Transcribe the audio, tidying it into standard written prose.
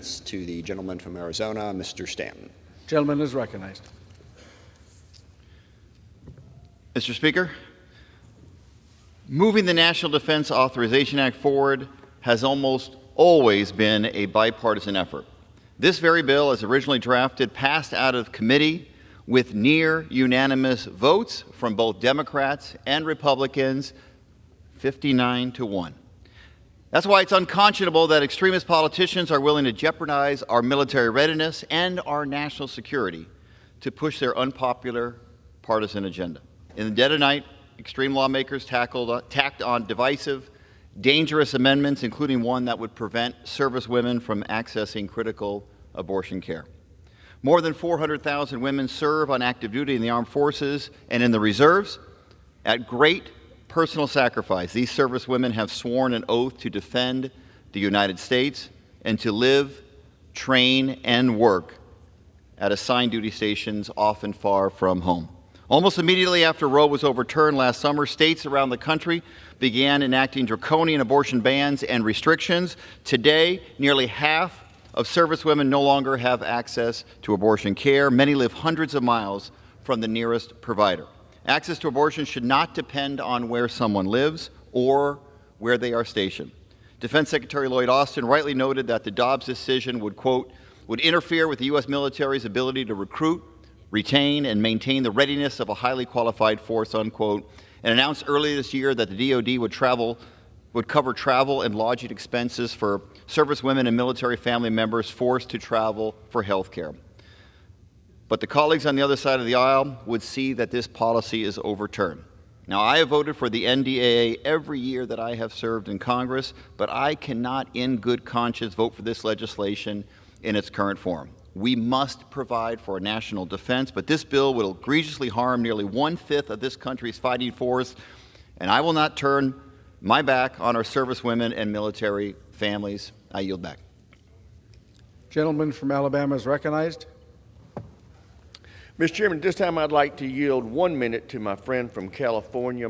To the gentleman from Arizona, Mr. Stanton. Gentleman is recognized. Mr. Speaker, moving the National Defense Authorization Act forward has almost always been a bipartisan effort. This very bill, as originally drafted, passed out of committee with near unanimous votes from both Democrats and Republicans, 59-1. That's why it's unconscionable that extremist politicians are willing to jeopardize our military readiness and our national security to push their unpopular partisan agenda. In the dead of night, extreme lawmakers tacked on divisive, dangerous amendments, including one that would prevent servicewomen from accessing critical abortion care. More than 400,000 women serve on active duty in the armed forces and in the reserves at great personal sacrifice. These servicewomen have sworn an oath to defend the United States and to live, train, and work at assigned duty stations often far from home. Almost immediately after Roe was overturned last summer, states around the country began enacting draconian abortion bans and restrictions. Today, nearly half of servicewomen no longer have access to abortion care. Many live hundreds of miles from the nearest provider. Access to abortion should not depend on where someone lives or where they are stationed. Defense Secretary Lloyd Austin rightly noted that the Dobbs decision would, quote, would interfere with the U.S. military's ability to recruit, retain, and maintain the readiness of a highly qualified force, unquote, and announced earlier this year that the DoD would cover travel and lodging expenses for servicewomen and military family members forced to travel for health care. But the colleagues on the other side of the aisle would see that this policy is overturned. Now, I have voted for the NDAA every year that I have served in Congress, but I cannot in good conscience vote for this legislation in its current form. We must provide for a national defense, but this bill will egregiously harm nearly 1/5 of this country's fighting force, and I will not turn my back on our servicewomen and military families. I yield back. Gentleman from Alabama is recognized. Mr. Chairman, at this time I'd like to yield 1 minute to my friend from California.